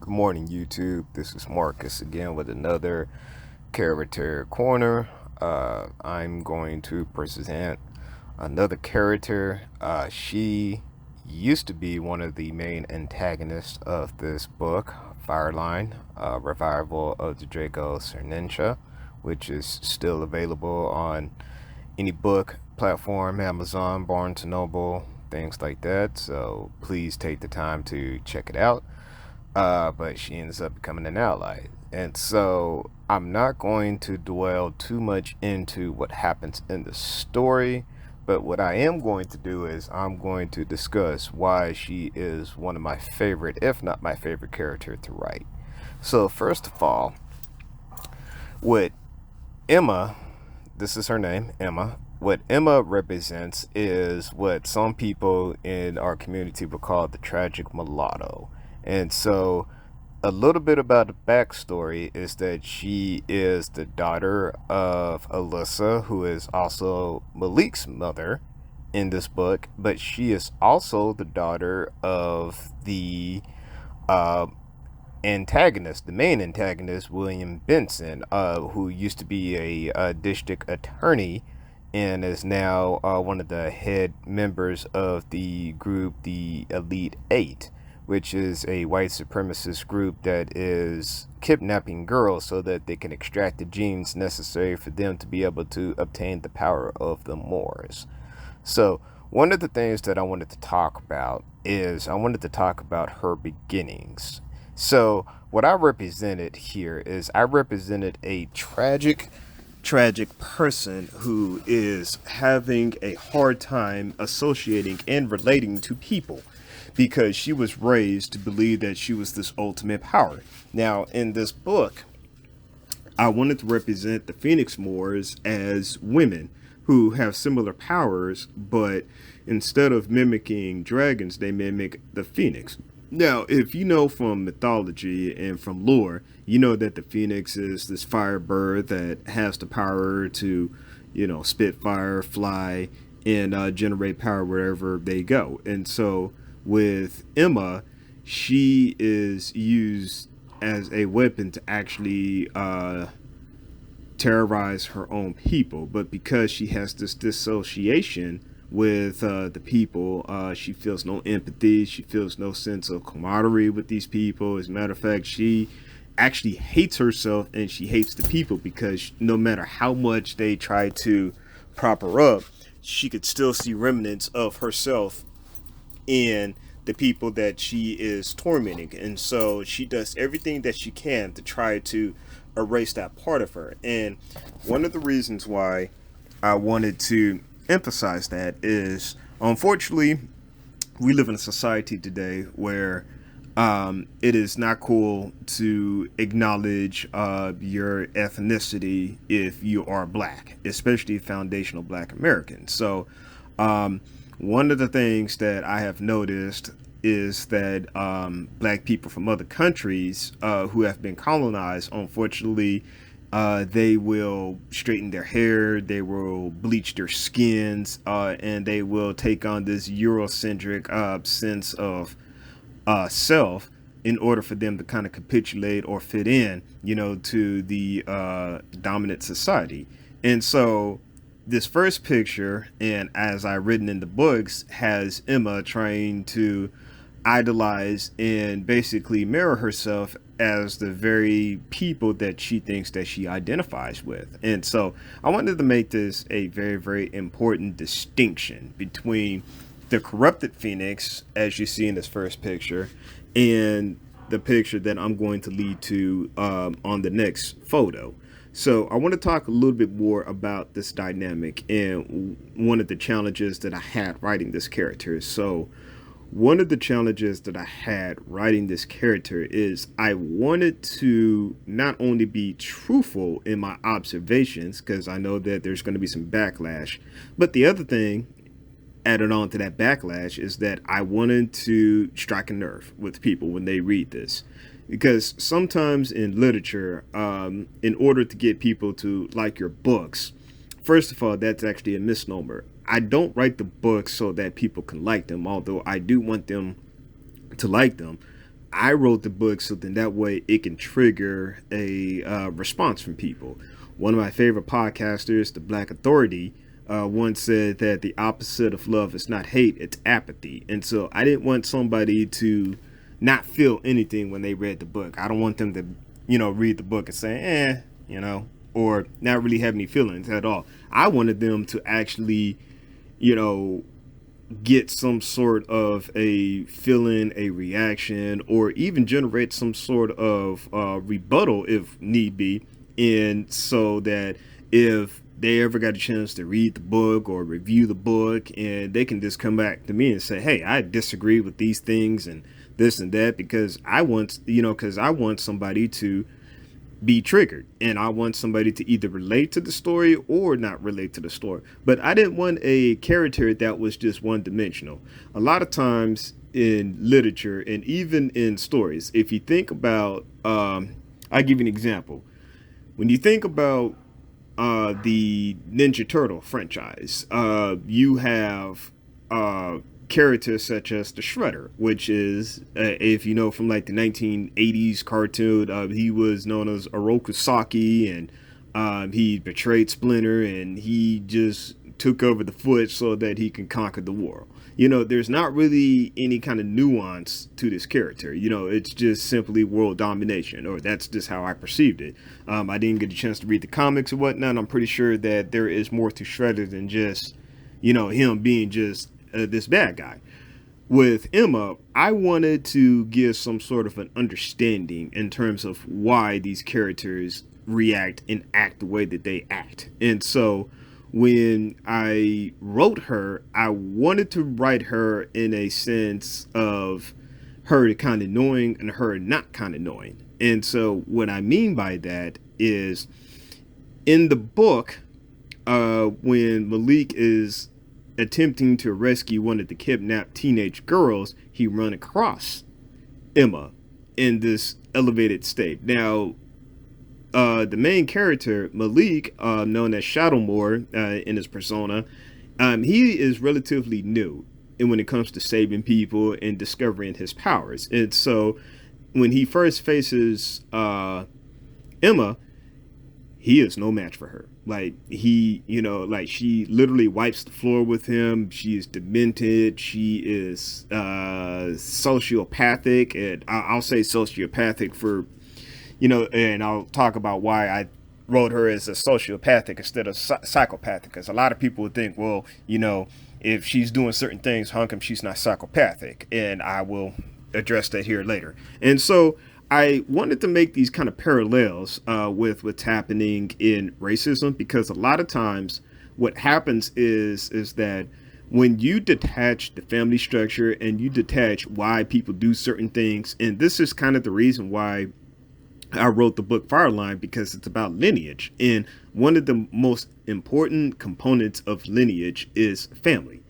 Good morning, YouTube. This is Marcus again with another character corner. I'm going to present another character. She used to be one of the main antagonists of this book, Fireline, Revival of the Draco Cernincia, which is still available on any book platform, Amazon, Barnes& Noble, things like that. So please take the time to check it out. But she ends up becoming an ally. And so I'm not going to dwell too much into what happens in the story, but what I am going to do is I'm going to discuss why she is one of my favorite, if not my favorite character to write. So first of all, what Emma, this is her name, Emma. What Emma represents is what some people in our community would call the tragic mulatto. And so, a little bit about the backstory is that she is the daughter of Alyssa, who is also Malik's mother in this book, but she is also the daughter of the uh, antagonist, the main antagonist, William Benson, who used to be a district attorney and is now one of the head members of the group, the Elite Eight, which is a white supremacist group that is kidnapping girls so that they can extract the genes necessary for them to be able to obtain the power of the Moors. So, one of the things that I wanted to talk about is I wanted to talk about her beginnings. So, what I represented here is I represented a tragic person who is having a hard time associating and relating to people because she was raised to believe that she was this ultimate power. Now, in this book, I wanted to represent the Phoenix Moors as women who have similar powers, but instead of mimicking dragons, they mimic the phoenix. Now, if you know from mythology and from lore, you know that the phoenix is this fire bird that has the power to, spit fire, fly, and generate power wherever they go. And so with Emma, she is used as a weapon to actually terrorize her own people. But because she has this dissociation with the people, she feels no empathy. She feels no sense of camaraderie with these people. As a matter of fact, she actually hates herself and she hates the people because no matter how much they try to prop her up, she could still see remnants of herself in the people that she is tormenting. And so she does everything that she can to try to erase that part of her. And one of the reasons why I wanted to emphasize that is, unfortunately, we live in a society today where it is not cool to acknowledge your ethnicity if you are black, especially foundational black Americans. So one of the things that I have noticed is that black people from other countries who have been colonized, unfortunately, they will straighten their hair, they will bleach their skins, and they will take on this Eurocentric sense of self in order for them to kind of capitulate or fit in, to the dominant society. And so this first picture, and as I written in the books, has Emma trying to idolize and basically mirror herself as the very people that she thinks that she identifies with. And so I wanted to make this a very, very important distinction between the corrupted phoenix, as you see in this first picture, and the picture that I'm going to lead to on the next photo. So I want to talk a little bit more about this dynamic and one of the challenges that I had writing this character. So one of the challenges that I had writing this character is I wanted to not only be truthful in my observations, because I know that there's going to be some backlash, but the other thing added on to that backlash is that I wanted to strike a nerve with people when they read this. Because sometimes in literature, in order to get people to like your books, first of all, that's actually a misnomer. I don't write the books so that people can like them, although I do want them to like them. I wrote the book so then that way it can trigger a response from people. One of my favorite podcasters, the Black Authority, once said that the opposite of love is not hate, it's apathy. And so I didn't want somebody to not feel anything when they read the book. I don't want them to, read the book and say, or not really have any feelings at all. I wanted them to actually, you know, get some sort of a feeling, a reaction, or even generate some sort of rebuttal if need be. And so that if they ever got a chance to read the book or review the book, and they can just come back to me and say, hey, I disagree with these things and this and that, because I want somebody to be triggered, and I want somebody to either relate to the story or not relate to the story. But I didn't want a character that was just one dimensional. A lot of times in literature and even in stories, if you think about, I'll give you an example. When you think about the Ninja Turtle franchise, you have characters such as the Shredder, which is, if you know from like the 1980s cartoon, he was known as Oroku Saki, and he betrayed Splinter, and he just took over the foot so that he can conquer the world. There's not really any kind of nuance to this character. It's just simply world domination, or that's just how I perceived it. I didn't get a chance to read the comics and whatnot. I'm pretty sure that there is more to Shredder than just, him being just this bad guy. With Emma, I wanted to give some sort of an understanding in terms of why these characters react and act the way that they act. And so when I wrote her, I wanted to write her in a sense of her kind of knowing and her not kind of knowing. And so what I mean by that is, in the book, when Malik is attempting to rescue one of the kidnapped teenage girls, he run across Emma in this elevated state. Now, the main character, Malik, known as Shadowmoor in his persona, he is relatively new and when it comes to saving people and discovering his powers. And so when he first faces Emma, he is no match for her. Like, she literally wipes the floor with him. She is demented. She is sociopathic. And I'll say sociopathic for, and I'll talk about why I wrote her as a sociopathic instead of psychopathic. Because a lot of people would think, well, if she's doing certain things, how come she's not psychopathic? And I will address that here later. And so I wanted to make these kind of parallels with what's happening in racism, because a lot of times what happens is that when you detach the family structure and you detach why people do certain things, and this is kind of the reason why I wrote the book Fireline, because it's about lineage. And one of the most important components of lineage is family.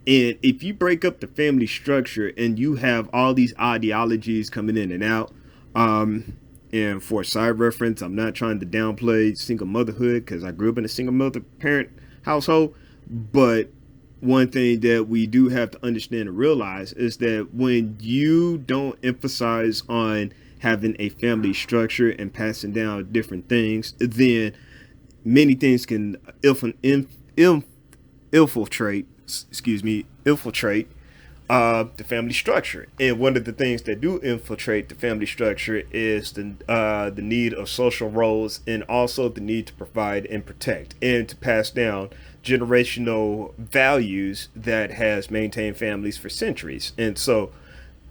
And if you break up the family structure and you have all these ideologies coming in and out, and for a side reference, I'm not trying to downplay single motherhood because I grew up in a single mother parent household. But one thing that we do have to understand and realize is that when you don't emphasize on having a family structure and passing down different things, then many things can infiltrate the family structure. And one of the things that do infiltrate the family structure is the need of social roles, and also the need to provide and protect and to pass down generational values that has maintained families for centuries. And so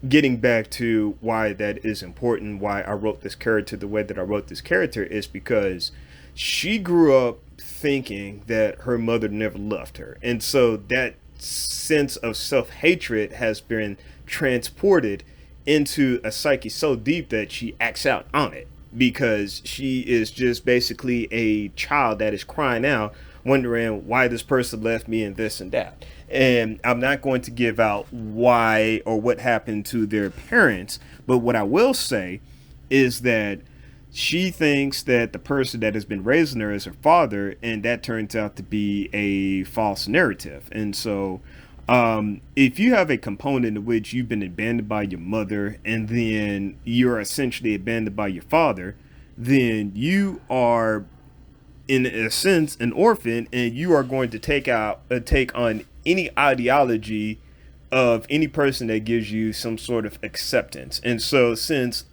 getting back to why that is important, why I wrote this character the way that I wrote this character, is because she grew up thinking that her mother never loved her. And so that sense of self-hatred has been transported into a psyche so deep that she acts out on it, because she is just basically a child that is crying out, wondering why this person left me and this and that. And I'm not going to give out why or what happened to their parents, but what I will say is that she thinks that the person that has been raising her is her father, and that turns out to be a false narrative. And so If you have a component in which you've been abandoned by your mother and then you're essentially abandoned by your father, then you are in a sense an orphan, and you are going to take on any ideology of any person that gives you some sort of acceptance. And so since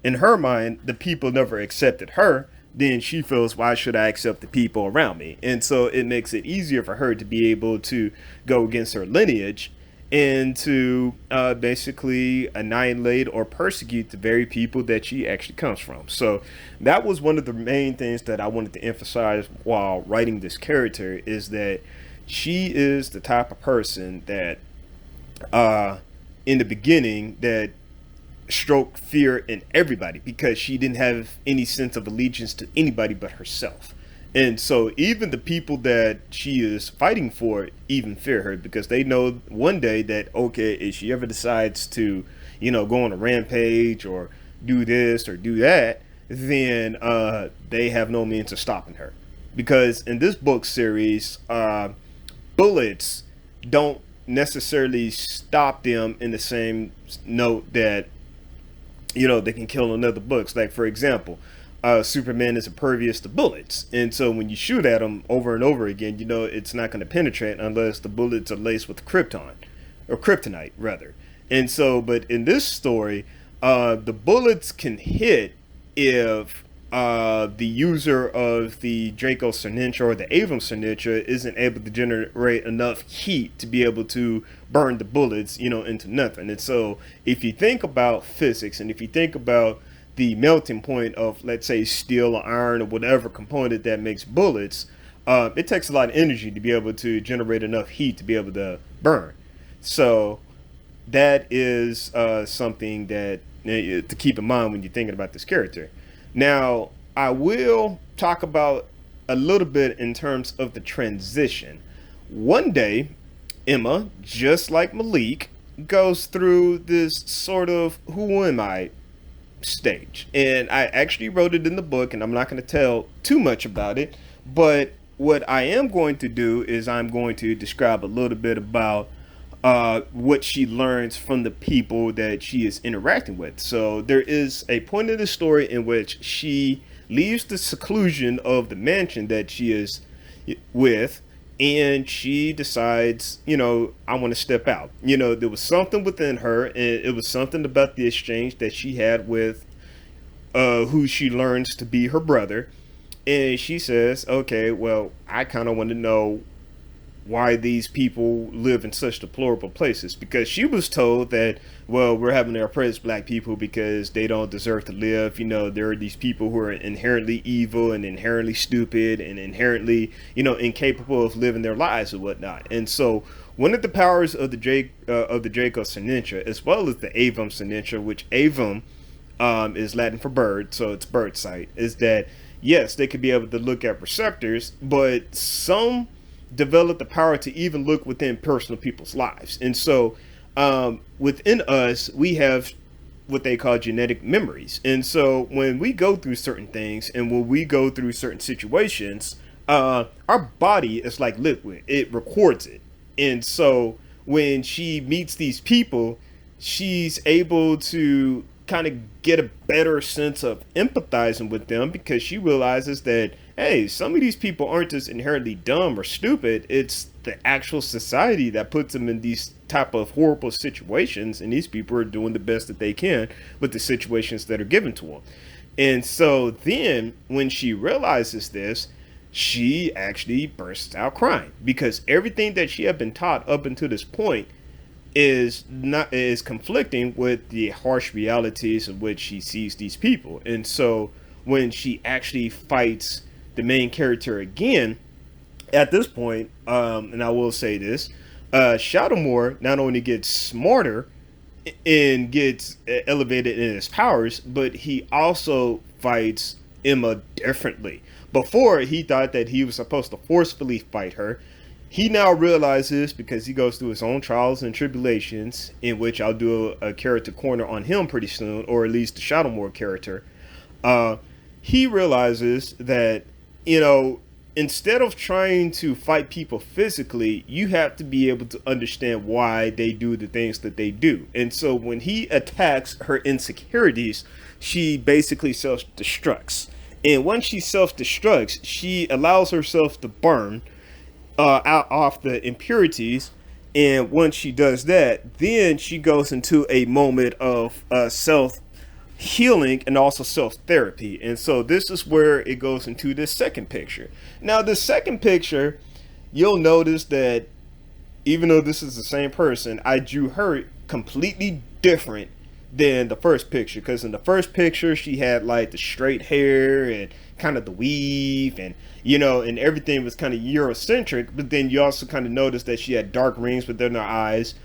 in her mind the people never accepted her, then she feels, why should I accept the people around me? And so it makes it easier for her to be able to go against her lineage and to basically annihilate or persecute the very people that she actually comes from. So that was one of the main things that I wanted to emphasize while writing this character, is that she is the type of person that uh, in the beginning that stroked fear in everybody because she didn't have any sense of allegiance to anybody but herself. And so even the people that she is fighting for even fear her because they know one day that, okay, if she ever decides to, go on a rampage or do this or do that, then they have no means of stopping her. Because in this book series, bullets don't necessarily stop them in the same note that they can kill another books. Like for example, Superman is impervious to bullets, and so when you shoot at him over and over again, it's not going to penetrate unless the bullets are laced with krypton or kryptonite rather. And so, but in this story, the bullets can hit if the user of the Draco Sinistра or the Avum Sinistra isn't able to generate enough heat to be able to burn the bullets, into nothing. And so, if you think about physics and if you think about the melting point of, let's say, steel or iron or whatever component that makes bullets, it takes a lot of energy to be able to generate enough heat to be able to burn. So that is something that to keep in mind when you're thinking about this character. Now, I will talk about a little bit in terms of the transition. One day, Emma, just like Malik, goes through this sort of who am I stage. And I actually wrote it in the book, and I'm not going to tell too much about it. But what I am going to do is I'm going to describe a little bit about what she learns from the people that she is interacting with. So there is a point in the story in which she leaves the seclusion of the mansion that she is with, and she decides, I want to step out. There was something within her, and it was something about the exchange that she had with who she learns to be her brother. And she says, okay, well, I kind of want to know why these people live in such deplorable places, because she was told that, well, we're having to oppress black people because they don't deserve to live. There are these people who are inherently evil and inherently stupid and inherently incapable of living their lives and whatnot. And so one of the powers of the Draco Sinistra, as well as the Avum Sinistra, which Avum is Latin for bird, so it's bird sight, is that yes, they could be able to look at receptors, but some develop the power to even look within personal people's lives. And so within us, we have what they call genetic memories. And so when we go through certain things and when we go through certain situations, our body is like liquid, it records it. And so when she meets these people, she's able to kind of get a better sense of empathizing with them, because she realizes that, hey, some of these people aren't just inherently dumb or stupid. It's the actual society that puts them in these type of horrible situations, and these people are doing the best that they can with the situations that are given to them. And so then when she realizes this, she actually bursts out crying, because everything that she had been taught up until this point is conflicting with the harsh realities of which she sees these people. And so when she actually fights the main character again, at this point, and I will say this, Shadowmoor not only gets smarter and gets elevated in his powers, but he also fights Emma differently. Before, he thought that he was supposed to forcefully fight her. He now realizes, because he goes through his own trials and tribulations, in which I'll do a character corner on him pretty soon, or at least the Shadowmoor character. He realizes that, you know, instead of trying to fight people physically, you have to be able to understand why they do the things that they do. And so when he attacks her insecurities, she basically self destructs. And once she self destructs, she allows herself to burn out off the impurities. And once she does that, then she goes into a moment of self healing and also self therapy. And so this is where it goes into this second picture. Now, the second picture, you'll notice that even though this is the same person, I drew her completely different than the first picture. Because in the first picture, she had like the straight hair and kind of the weave, and and everything was kind of Eurocentric. But then you also kind of noticed that she had dark rings within her eyes.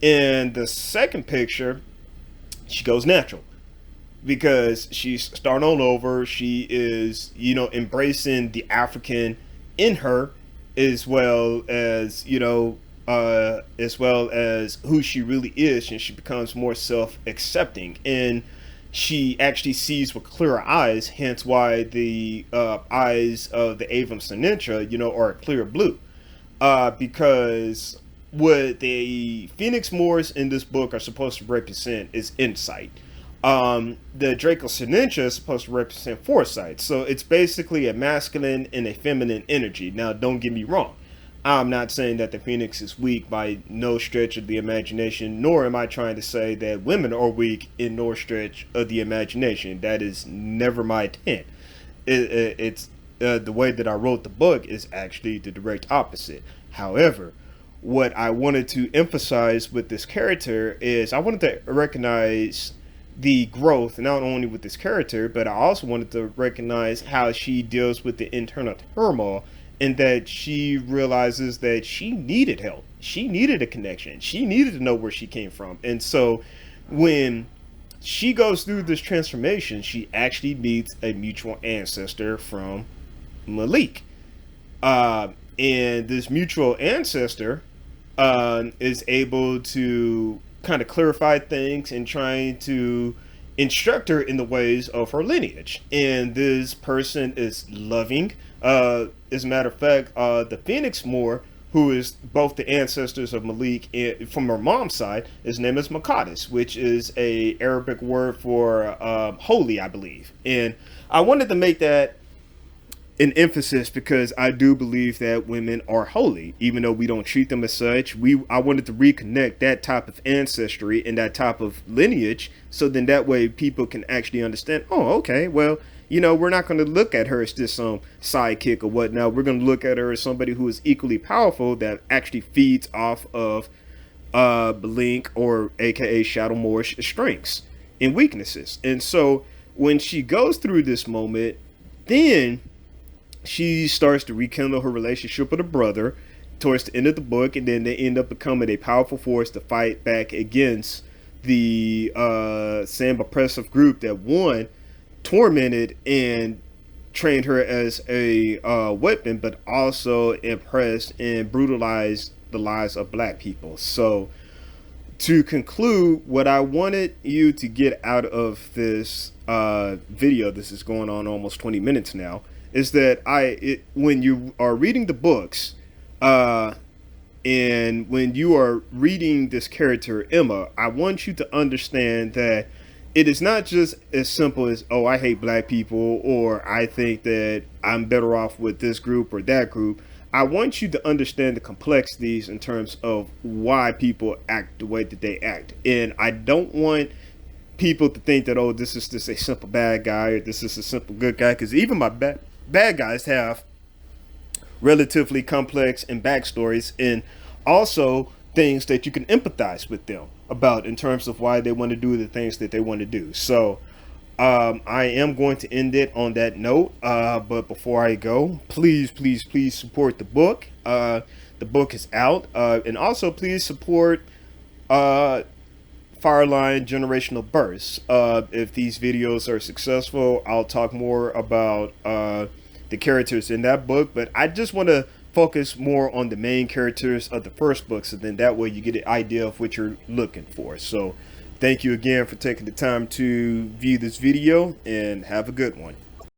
In the second picture, she goes natural because she's starting all over. She is, embracing the African in her, as well as, as well as who she really is, and she becomes more self-accepting, and she actually sees with clearer eyes. Hence, why the eyes of the Avum Sinatra, are a clear blue, because what the Phoenix Moors in this book are supposed to represent is insight. The Draco Sinatra is supposed to represent foresight. So it's basically a masculine and a feminine energy. Now, don't get me wrong. I'm not saying that the Phoenix is weak by no stretch of the imagination, nor am I trying to say that women are weak in no stretch of the imagination. That is never my intent. It's the way that I wrote the book is actually the direct opposite. However, what I wanted to emphasize with this character is I wanted to recognize the growth not only with this character, but I also wanted to recognize how she deals with the internal turmoil, and that she realizes that she needed help. She needed a connection. She needed to know where she came from. And so when she goes through this transformation, she actually meets a mutual ancestor from Malik. And this mutual ancestor is able to kind of clarify things and trying to instruct her in the ways of her lineage. And this person is loving. As a matter of fact, the Phoenix Moor, who is both the ancestors of Malik and from her mom's side, his name is Makadis, which is a Arabic word for holy, I believe. And I wanted to make that an emphasis because I do believe that women are holy, even though we don't treat them as such. I wanted to reconnect that type of ancestry and that type of lineage, so then that way people can actually understand. Oh, okay, well, we're not going to look at her as just some sidekick or whatnot. We're going to look at her as somebody who is equally powerful that actually feeds off of Blink, or AKA Shadow Moor's strengths and weaknesses. And so when she goes through this moment, then she starts to rekindle her relationship with her brother towards the end of the book, and then they end up becoming a powerful force to fight back against the same oppressive group that one tormented and trained her as a weapon, but also oppressed and brutalized the lives of black people. So to conclude, what I wanted you to get out of this video, this is going on almost 20 minutes now, is that when you are reading the books, and when you are reading this character Emma, I want you to understand that it is not just as simple as, oh, I hate black people, or I think that I'm better off with this group or that group. I want you to understand the complexities in terms of why people act the way that they act. And I don't want people to think that, oh, this is just a simple bad guy, or this is a simple good guy, because even my bad guys have relatively complex and backstories, and also things that you can empathize with them about in terms of why they want to do the things that they want to do. So I am going to end it on that note, but before I go, please support the book. The book is out, and also please support Fireline Generational Bursts. If these videos are successful, I'll talk more about the characters in that book, but I just want to focus more on the main characters of the first book, so then that way you get an idea of what you're looking for. So thank you again for taking the time to view this video, and have a good one.